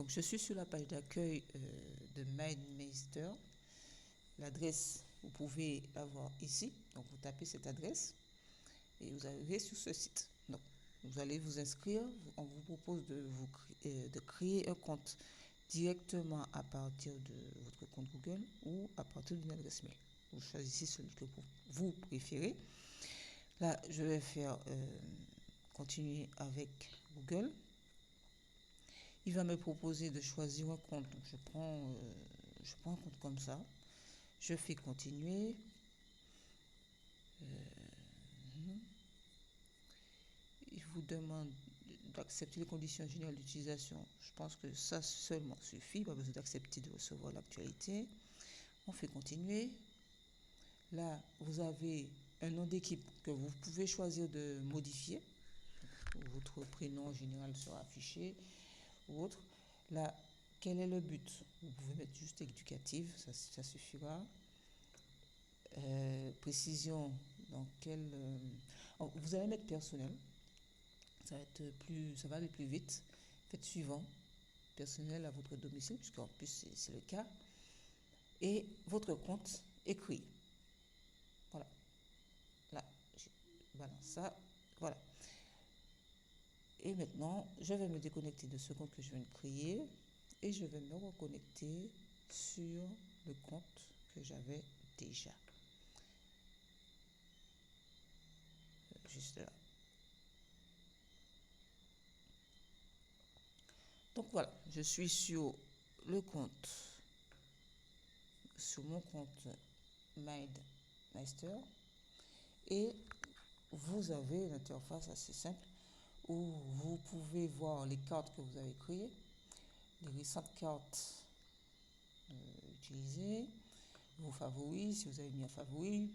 Donc, je suis sur la page d'accueil de MindMeister. L'adresse, vous pouvez la voir ici. Donc, vous tapez cette adresse et vous arrivez sur ce site. Donc, vous allez vous inscrire. On vous propose de créer un compte directement à partir de votre compte Google ou à partir d'une adresse mail. Vous choisissez celui que vous préférez. Là, je vais faire continuer avec Google. Il va me proposer de choisir un compte. Donc, je prends un compte comme ça. Je fais continuer. Il vous demande d'accepter les conditions générales d'utilisation. Je pense que ça seulement suffit. Pas besoin d'accepter de recevoir l'actualité. On fait continuer. Là, vous avez un nom d'équipe que vous pouvez choisir de modifier. Votre prénom général sera affiché ou autre. Là, quel est le but? Vous pouvez mettre juste éducative, ça suffira. Précision dans quel... vous allez mettre personnel. Ça va aller plus vite. Faites suivant. Personnel à votre domicile, puisqu'en plus c'est le cas. Et votre compte écrit. Voilà. Là, je balance ça. Voilà. Et maintenant, je vais me déconnecter de ce compte que je viens de créer et je vais me reconnecter sur le compte que j'avais déjà. Juste là. Donc voilà, je suis sur le compte, sur mon compte MindMeister et vous avez une interface assez simple où vous pouvez voir les cartes que vous avez créées, les récentes cartes utilisées, vos favoris, si vous avez mis un favori,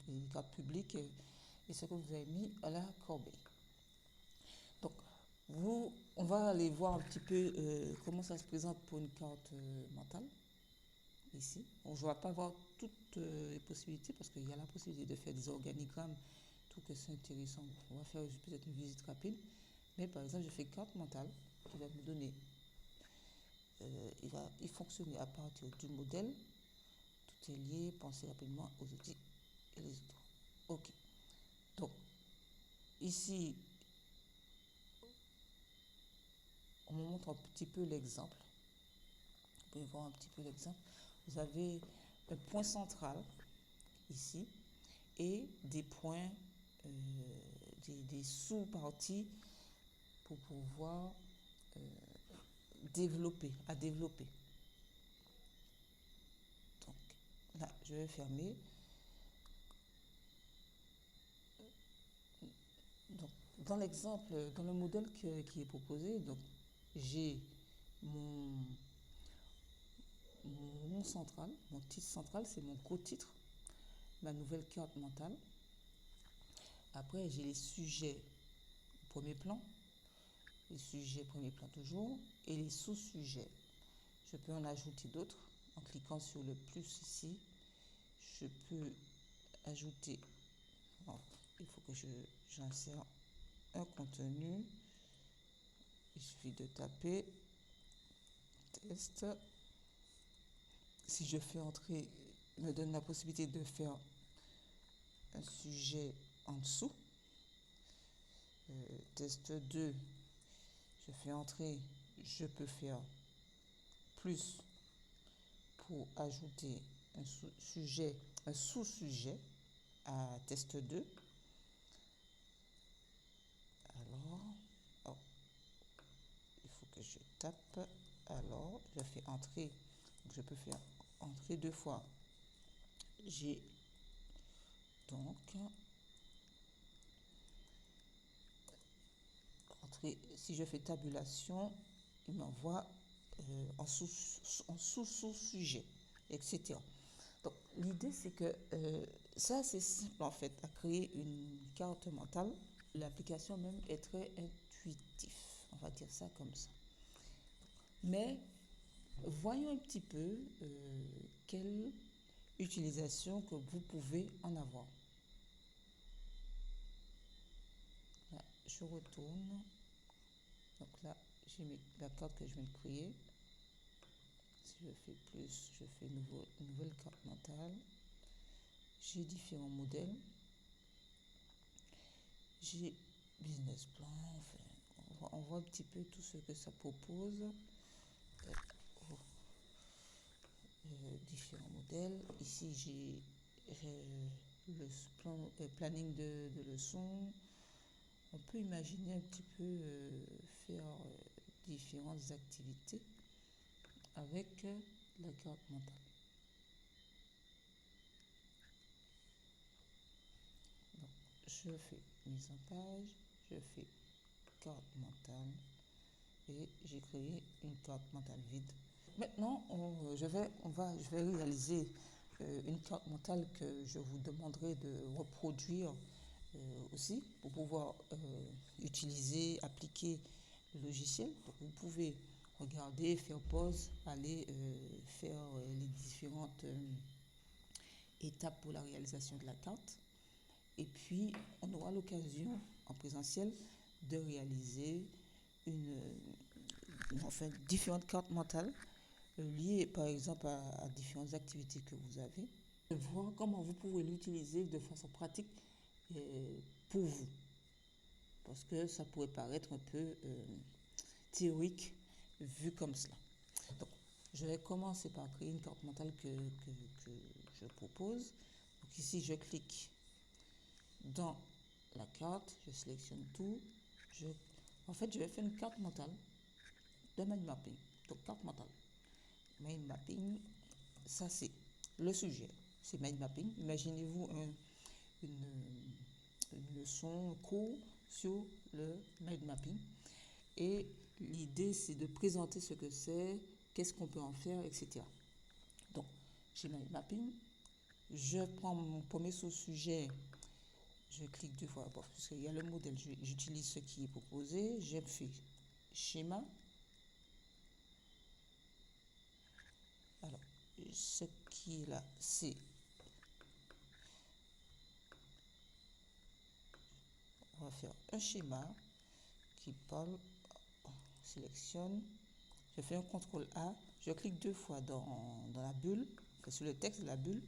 les cartes publiques et ce que vous avez mis à la corbeille. Donc, on va aller voir un petit peu comment ça se présente pour une carte mentale. Ici, je ne vais pas voir toutes les possibilités parce qu'il y a la possibilité de faire des organigrammes, tout que c'est intéressant. On va faire peut-être une visite rapide. Mais par exemple, je fais carte mentale qui va me donner, il va fonctionner à partir du modèle. Tout est lié, pensez rapidement aux outils et les autres. Ok. Donc, ici, on me montre un petit peu l'exemple. Vous pouvez voir un petit peu l'exemple. Vous avez un point central ici et des points, des sous-parties pour pouvoir développer. Donc là, je vais fermer. Donc, dans l'exemple, dans le modèle qui est proposé, donc j'ai mon central, mon titre central, c'est mon co-titre, ma nouvelle carte mentale. Après, j'ai les sujets au premier plan, les sujets premier plan toujours, et les sous-sujets. Je peux en ajouter d'autres en cliquant sur le plus ici. Je peux ajouter, il faut que j'insère un contenu. Il suffit de taper test. Si je fais entrer, il me donne la possibilité de faire un sujet en dessous. Test 2, je fais entrer, je peux faire plus pour ajouter un sous-sujet à test 2. Alors, il faut que je tape. Alors, je fais entrer. Donc, je peux faire entrer 2 fois. J'ai donc entré. Si je fais tabulation, il m'envoie en sous-sujet, etc. Donc, l'idée, c'est que ça, c'est simple en fait, à créer une carte mentale. L'application même est très intuitive, on va dire ça comme ça. Mais voyons un petit peu quelle utilisation que vous pouvez en avoir. Là, je retourne. Donc là, j'ai la carte que je viens de créer. Si je fais plus, je fais nouvelle carte mentale. J'ai différents modèles. J'ai business plan. Enfin, on voit un petit peu tout ce que ça propose. Différents modèles. Ici, j'ai le planning de leçons. On peut imaginer un petit peu faire différentes activités avec la carte mentale. Donc, je fais mise en page, je fais carte mentale et j'ai créé une carte mentale vide. Maintenant, je vais réaliser une carte mentale que je vous demanderai de reproduire aussi pour pouvoir utiliser, appliquer le logiciel. Donc, vous pouvez regarder, faire pause, aller faire les différentes étapes pour la réalisation de la carte. Et puis, on aura l'occasion en présentiel de réaliser différentes cartes mentales liées par exemple à différentes activités que vous avez. De voir comment vous pouvez l'utiliser de façon pratique pour vous. Parce que ça pourrait paraître un peu théorique vu comme cela. Donc, je vais commencer par créer une carte mentale que je propose. Donc ici, je clique dans la carte, je sélectionne tout. En fait, je vais faire une carte mentale de mind mapping. Donc, carte mentale. Mind mapping, ça c'est le sujet. C'est mind mapping. Imaginez-vous une leçon, un cours sur le mind mapping. Et l'idée, c'est de présenter ce que c'est, qu'est-ce qu'on peut en faire, etc. Donc, j'ai mind mapping. Je prends mon premier sous-sujet. Je clique 2 fois, parce qu'il y a le modèle, j'utilise ce qui est proposé, je fais schéma. Alors, ce qui est là, c'est... On va faire un schéma qui parle, on sélectionne, je fais un CTRL A, je clique 2 fois dans la bulle, enfin sur le texte de la bulle.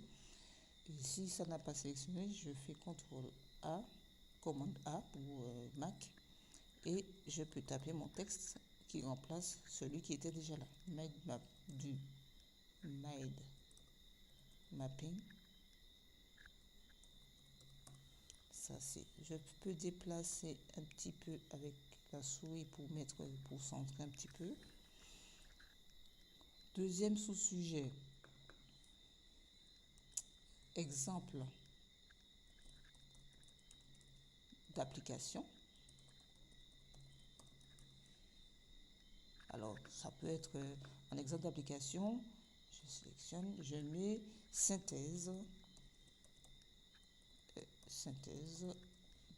Et si ça n'a pas sélectionné, je fais CTRL A, commande A pour Mac. Et je peux taper mon texte qui remplace celui qui était déjà là. Mind mapping. Ça c'est. Je peux déplacer un petit peu avec la souris pour centrer un petit peu. Deuxième sous-sujet. Exemple d'application. Alors, ça peut être un exemple d'application. Je sélectionne, je mets synthèse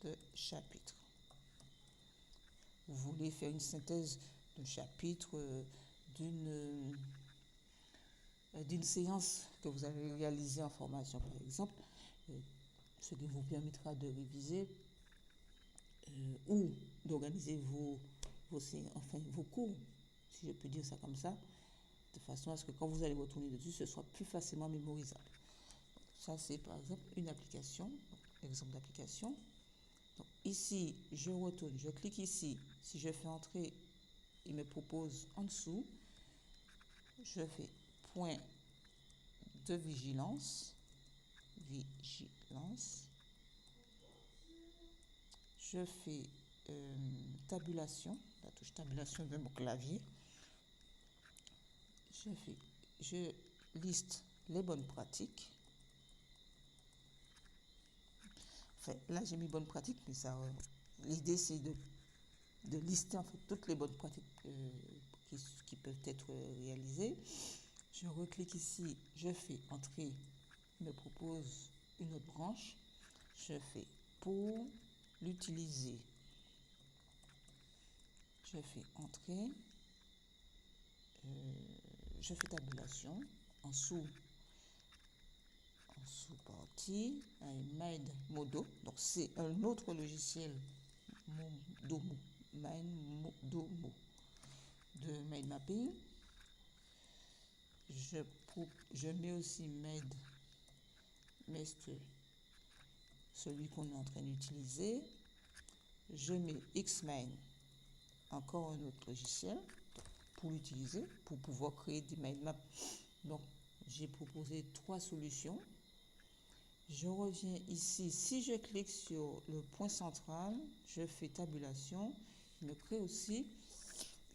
de chapitre. Vous voulez faire une synthèse de chapitre d'une séance que vous avez réalisée en formation, par exemple, ce qui vous permettra de réviser ou d'organiser vos cours, si je peux dire ça comme ça, de façon à ce que quand vous allez retourner dessus, ce soit plus facilement mémorisable. Ça, c'est par exemple une application, exemple d'application. Donc, ici, je retourne, je clique ici. Si je fais entrer, il me propose en dessous, je fais point de vigilance. Je fais tabulation, la touche tabulation de mon clavier. Je liste les bonnes pratiques. Enfin, là, j'ai mis bonnes pratiques, mais ça, l'idée, c'est de lister en fait toutes les bonnes pratiques qui peuvent être réalisées. Je reclique ici, je fais entrer, il me propose une autre branche. Je fais pour l'utiliser. Je fais entrer, je fais tabulation en sous-partie, Mind Modo. Donc c'est un autre logiciel Modomo. Mind Modomo. de mind mapping. Je mets aussi master, celui qu'on est en train d'utiliser. Je mets Xmind, encore un autre logiciel pour l'utiliser, pour pouvoir créer des mind maps. Donc, j'ai proposé 3 solutions. Je reviens ici. Si je clique sur le point central, je fais tabulation. Il me crée aussi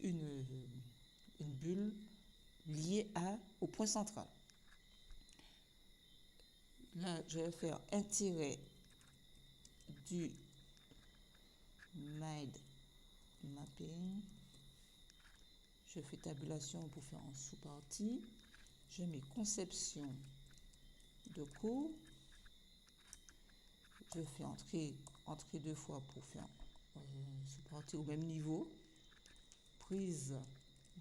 une bulle liée au point central. Là, je vais faire un tiret du mind mapping. Je fais tabulation pour faire en sous-partie. Je mets conception de cours. Je fais entrer 2 fois pour faire sous-partie au même niveau. Prise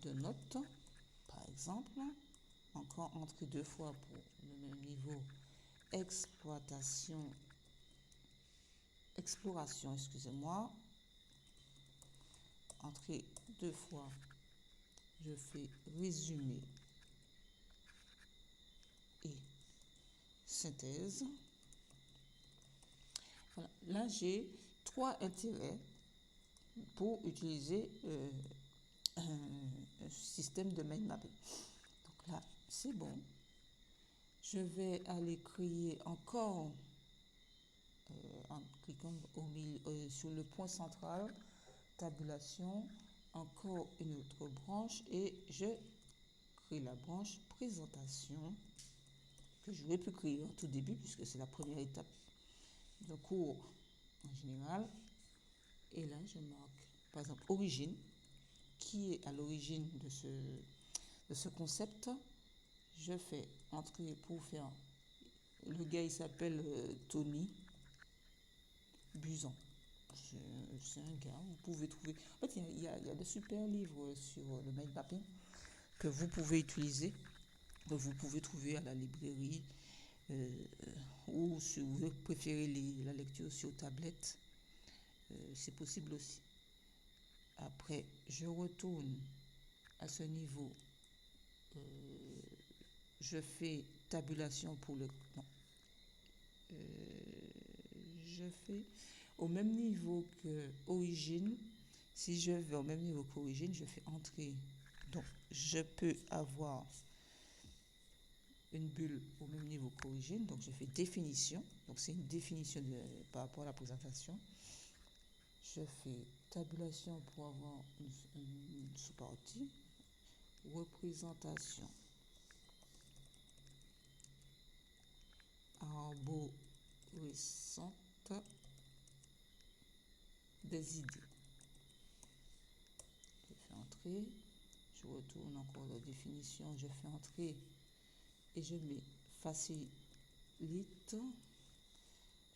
de notes, par exemple. Encore entrer 2 fois pour le même niveau. Exploration, excusez-moi. Entrer 2 fois. Je fais résumé et synthèse. Voilà. Là, j'ai 3 intérêts pour utiliser un système de mind mapping. Donc là, c'est bon. Je vais aller créer encore, en cliquant sur le point central, tabulation, encore une autre branche et je crée la branche présentation que je vais plus créer au tout début puisque c'est la première étape de cours en général. Et là, je marque, par exemple, origine, qui est à l'origine de ce concept. Je fais entrer pour faire... Le gars, il s'appelle Tony Buzan. C'est un gars, vous pouvez trouver... En fait, il y a de super livres sur le mind mapping que vous pouvez utiliser, que vous pouvez trouver à la librairie, ou si vous préférez la lecture sur tablette, c'est possible aussi. Après, je retourne à ce niveau. Je fais tabulation pour le... Non. Je fais au même niveau que origine. Si je vais au même niveau qu'origine, je fais entrer. Donc, je peux avoir une bulle au même niveau qu'origine. Donc, je fais définition. Donc, c'est une définition par rapport à la présentation. Je fais tabulation pour avoir une sous-partie. Représentation. Arborescente des idées. Je fais entrer. Je retourne encore la définition. Je fais entrer. Et je mets facilite.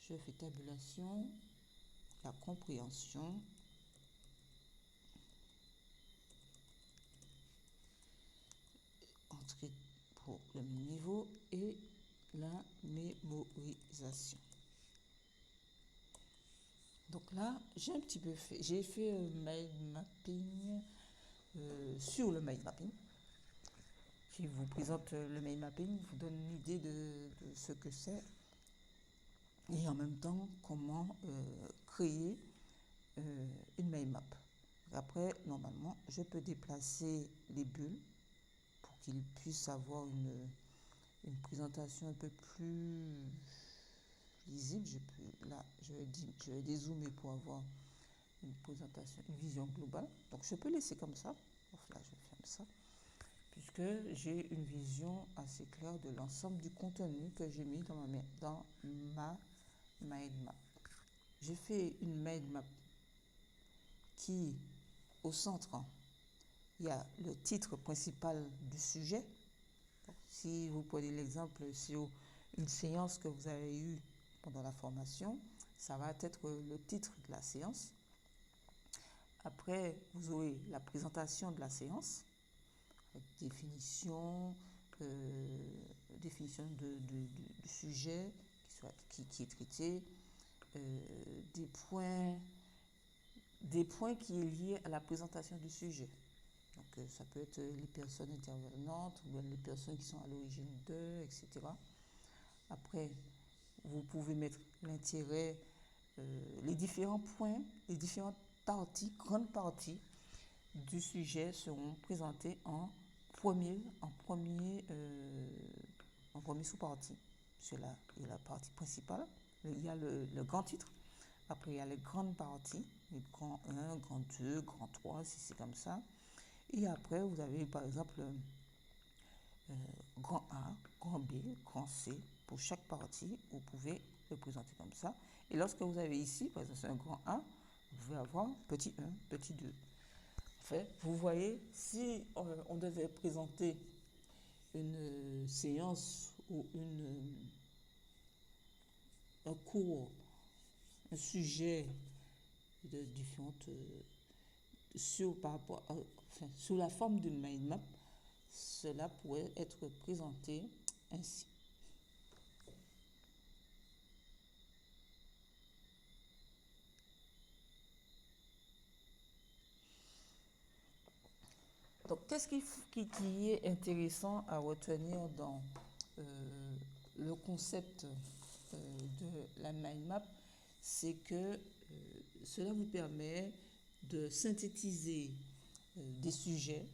Je fais tabulation. La compréhension. Entrée pour le niveau et la mémorisation. Donc là, j'ai un petit peu fait, j'ai fait un mind mapping sur le mind mapping. Qui vous présente le mind mapping, vous donne une idée de ce que c'est et en même temps comment créer une mind map. Après, normalement, je peux déplacer les bulles pour qu'ils puissent avoir une présentation un peu plus lisible. Là, je vais dézoomer pour avoir une présentation, une vision globale. Donc, je peux laisser comme ça. Là, je ferme ça. Puisque j'ai une vision assez claire de l'ensemble du contenu que j'ai mis dans ma mind map. J'ai fait une mind map qui, au centre, il y a le titre principal du sujet. Donc, si vous prenez l'exemple sur une séance que vous avez eue pendant la formation, ça va être le titre de la séance. Après, vous aurez la présentation de la séance, avec définition du sujet qui est traité, des points qui est lié à la présentation du sujet. Donc ça peut être les personnes intervenantes ou bien les personnes qui sont à l'origine d'eux, etc. Après, vous pouvez mettre l'intérêt, les différents points, les différentes parties, grandes parties du sujet seront présentés en premier sous-partie. C'est là, il y a la partie principale, il y a le grand titre, après il y a les grandes parties, les grand 1, grand 2, grand 3, si c'est comme ça. Et après, vous avez par exemple grand A, grand B, grand C. Pour chaque partie, vous pouvez le présenter comme ça. Et lorsque vous avez ici, par exemple, un grand A, vous pouvez avoir petit 1, petit 2. En fait, vous voyez, si on devait présenter une séance ou un cours, un sujet de différentes sous la forme d'une mind map, cela pourrait être présenté ainsi. Donc, qu'est-ce qui est intéressant à retenir dans le concept de la mind map, c'est que cela vous permet de synthétiser des sujets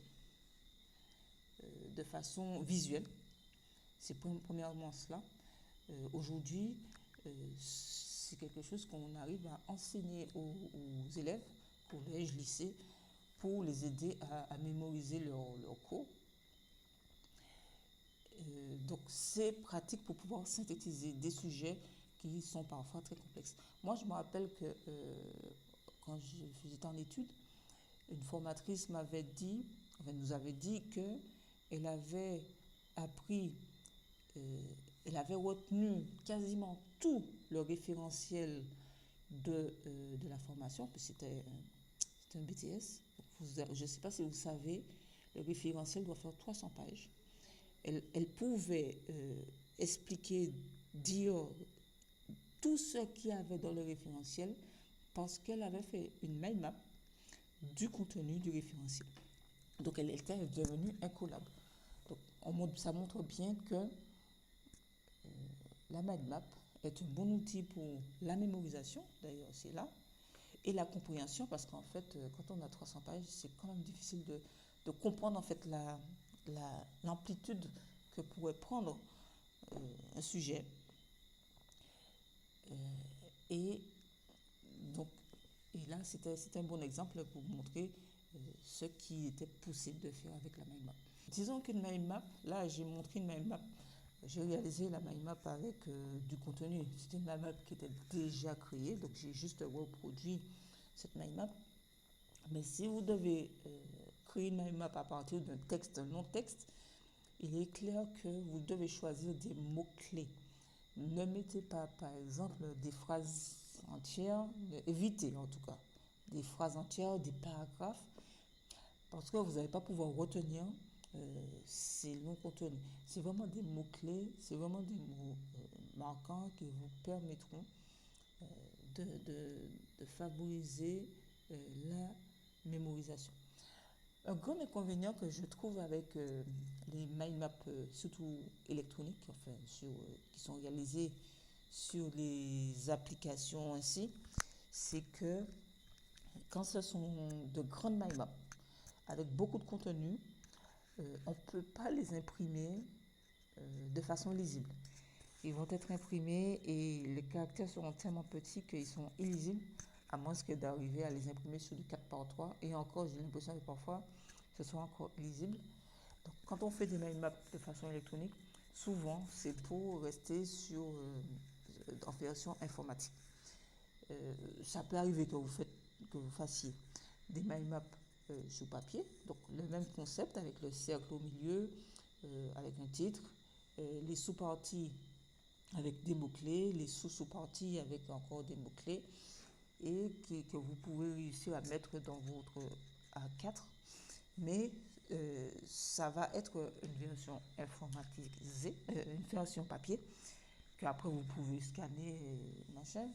de façon visuelle. C'est premièrement cela. Aujourd'hui, c'est quelque chose qu'on arrive à enseigner aux élèves, collège, lycée, pour les aider à mémoriser leur cours. Donc c'est pratique pour pouvoir synthétiser des sujets qui sont parfois très complexes. Moi, je me rappelle que quand j'étais en études, une formatrice nous avait dit qu'elle avait appris, elle avait retenu quasiment tout le référentiel de la formation, puis c'était un BTS. Je ne sais pas si vous savez, le référentiel doit faire 300 pages. Elle pouvait expliquer, dire tout ce qu'il y avait dans le référentiel parce qu'elle avait fait une mind map du contenu du référentiel. Donc elle était devenue incollable. Donc ça montre bien que la mind map est un bon outil pour la mémorisation, d'ailleurs c'est là, et la compréhension, parce qu'en fait, quand on a 300 pages, c'est quand même difficile de comprendre en fait l'amplitude que pourrait prendre un sujet. Et là, c'était un bon exemple pour vous montrer ce qui était possible de faire avec la mind map. Disons qu'une mind map, là j'ai montré une mind map, j'ai réalisé la mind map avec du contenu. C'était une mind map qui était déjà créée, donc j'ai juste reproduit cette mind map. Mais si vous devez créer une mind map à partir d'un texte, d'un non-texte, il est clair que vous devez choisir des mots-clés. Ne mettez pas, par exemple, des phrases entières, évitez en tout cas, des phrases entières, des paragraphes, parce que vous n'allez pas pouvoir retenir ces longs contenus. C'est vraiment des mots-clés, c'est vraiment des mots marquants qui vous permettront de favoriser la mémorisation. Un grand inconvénient que je trouve avec les mind maps, surtout électroniques, qui sont réalisées sur les applications ainsi, c'est que quand ce sont de grandes mind maps avec beaucoup de contenu, on ne peut pas les imprimer de façon lisible. Ils vont être imprimés et les caractères seront tellement petits qu'ils sont illisibles, à moins que d'arriver à les imprimer sur du 4x3. Et encore, j'ai l'impression que parfois, ce soit encore lisible. Donc, quand on fait des mind maps de façon électronique, souvent, c'est pour rester en version informatique. Ça peut arriver que vous fassiez des mind maps sur papier, donc le même concept avec le cercle au milieu, avec un titre, les sous-parties avec des mots-clés, les sous-parties avec encore des mots-clés, et que vous pouvez réussir à mettre dans votre A4, mais ça va être une version informatisée, une version papier, qu'après vous pouvez scanner, machin.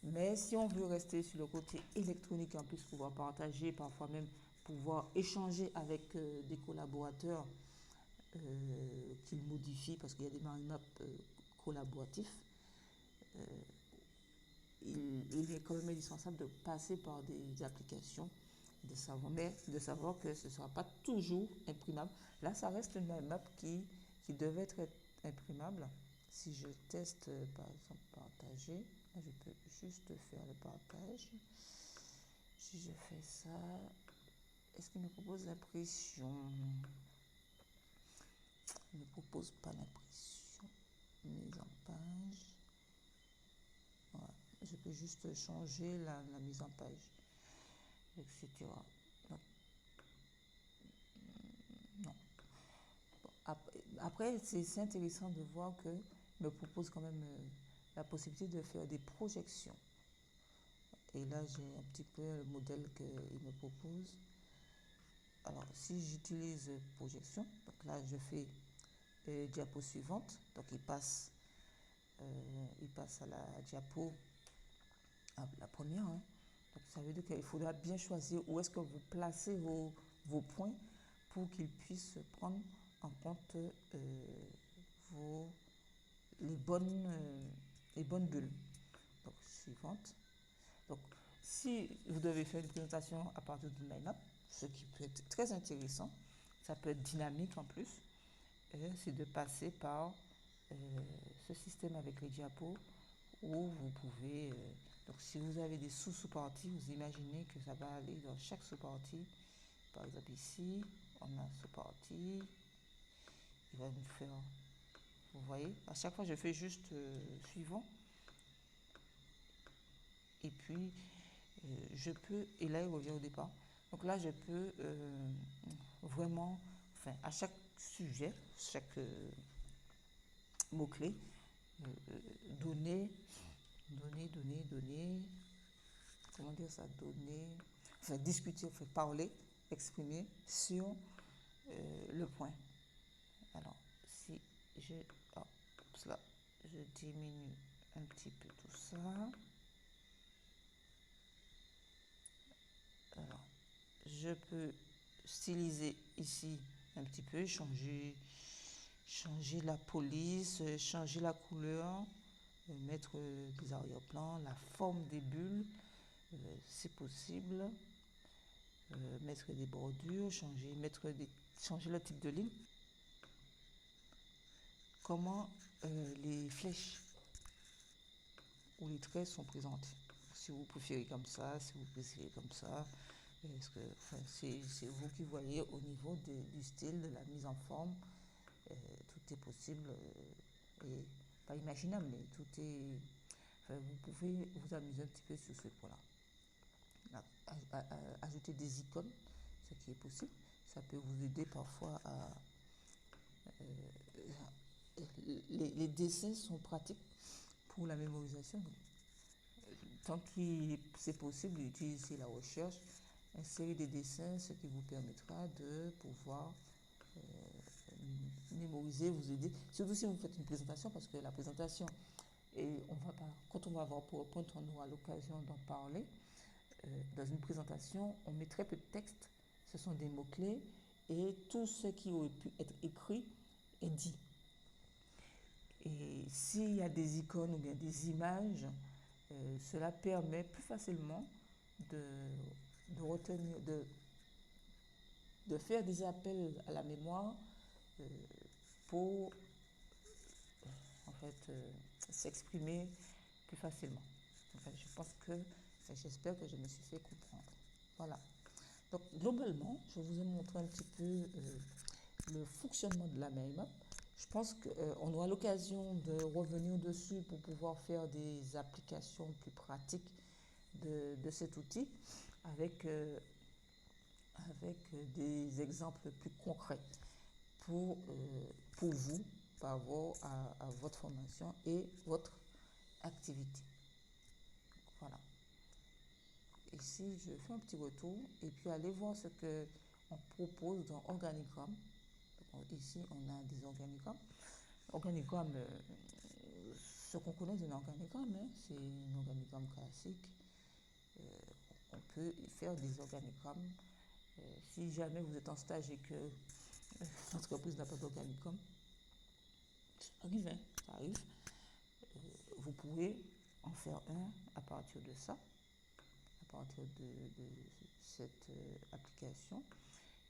Mais si on veut rester sur le côté électronique, en plus pouvoir partager, parfois même pouvoir échanger avec des collaborateurs qu'ils modifient, parce qu'il y a des mind maps collaboratifs. Il est quand même indispensable de passer par des applications, mais de savoir que ce ne sera pas toujours imprimable. Là, ça reste une mind map qui devait être imprimable. Si je teste, par exemple, partager, là, je peux juste faire le partage. Si je fais ça, est-ce qu'il me propose l'impression? Il ne me propose pas l'impression. Mise en page. Voilà. Je peux juste changer la mise en page, etc. Donc, non. Bon, après, c'est intéressant de voir qu'il me propose quand même la possibilité de faire des projections. Et là, j'ai un petit peu le modèle qu'il me propose. Alors, si j'utilise projection, donc là, je fais diapo suivante. Donc, il passe à la diapo, à la première. Hein. Donc, ça veut dire qu'il faudra bien choisir où est-ce que vous placez vos points pour qu'ils puissent prendre en compte les bonnes bulles. Donc, suivante. Donc, si vous devez faire une présentation à partir d'une line-up, ce qui peut être très intéressant, ça peut être dynamique en plus, c'est de passer par ce système avec les diapos où vous pouvez, donc si vous avez des sous-parties, vous imaginez que ça va aller dans chaque sous-partie. Par exemple ici, on a sous-partie, il va nous faire, vous voyez, à chaque fois je fais juste suivant, et puis je peux, et là il revient au départ, donc là je peux vraiment, enfin à chaque sujet, chaque mot-clé, donner, comment dire ça, enfin discuter, enfin parler, exprimer sur le point. Alors, si je, je diminue un petit peu tout ça. Alors, je peux styliser ici un petit peu, changer la police, changer la couleur, mettre des arrière-plans, la forme des bulles, c'est possible, mettre des bordures, changer le type de ligne. Comment les flèches ou les traits sont présentés. Si vous préférez comme ça, si vous préférez comme ça, c'est vous qui voyez au niveau du style, de la mise en forme, tout est possible et pas imaginable, mais tout est. Vous pouvez vous amuser un petit peu sur ce point-là. Ajouter des icônes, ce qui est possible, ça peut vous aider parfois à. Les dessins sont pratiques pour la mémorisation. Tant que c'est possible d'utiliser la recherche, insérer des dessins, ce qui vous permettra de pouvoir mémoriser, vous aider. Surtout si vous faites une présentation, parce que la présentation, quand on va avoir PowerPoint, on aura l'occasion d'en parler. Dans une présentation, on met très peu de texte, ce sont des mots-clés, et tout ce qui aurait pu être écrit est dit. Et s'il y a des icônes ou bien des images, cela permet plus facilement de retenir, de faire des appels à la mémoire pour en fait s'exprimer plus facilement. Enfin, j'espère que je me suis fait comprendre. Voilà. Donc globalement, je vous ai montré un petit peu le fonctionnement de la mind map. Je pense qu'on aura l'occasion de revenir dessus pour pouvoir faire des applications plus pratiques de cet outil avec des exemples plus concrets pour vous par rapport à votre formation et votre activité. Voilà. Ici, je fais un petit retour et puis allez voir ce qu'on propose dans Organigramme. Ici, on a des organigrammes. Organigramme, ce qu'on connaît d'un organigramme, hein, c'est un organigramme classique. On peut faire des organigrammes Si jamais vous êtes en stage et que l'entreprise n'a pas d'organicum, ça arrive, hein, ça arrive. Vous pouvez en faire un à partir de ça, à partir de cette application.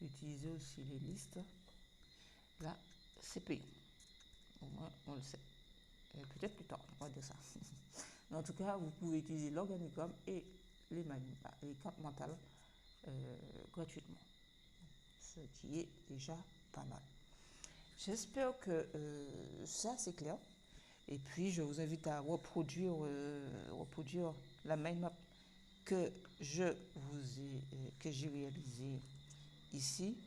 Utilisez aussi les listes. Là, c'est payant. Au moins, on le sait. Peut-être plus tard, on va dire ça. Mais en tout cas, vous pouvez utiliser l'organicum et les cartes mentales gratuitement. Ce qui est déjà pas mal. J'espère que ça, c'est clair. Et puis, je vous invite à reproduire la mind map que j'ai réalisée ici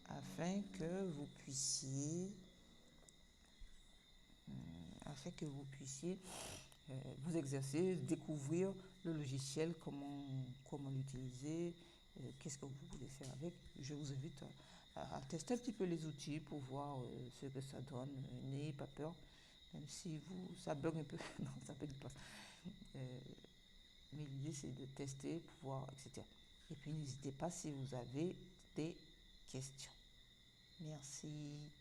afin que vous puissiez vous exercer, découvrir le logiciel, comment l'utiliser, qu'est-ce que vous voulez faire avec. Je vous invite à tester un petit peu les outils pour voir ce que ça donne. N'ayez pas peur, même si ça bug un peu. Non, ça bug pas. Mais l'idée, c'est de tester, pour voir, etc. Et puis, n'hésitez pas si vous avez des questions. Merci.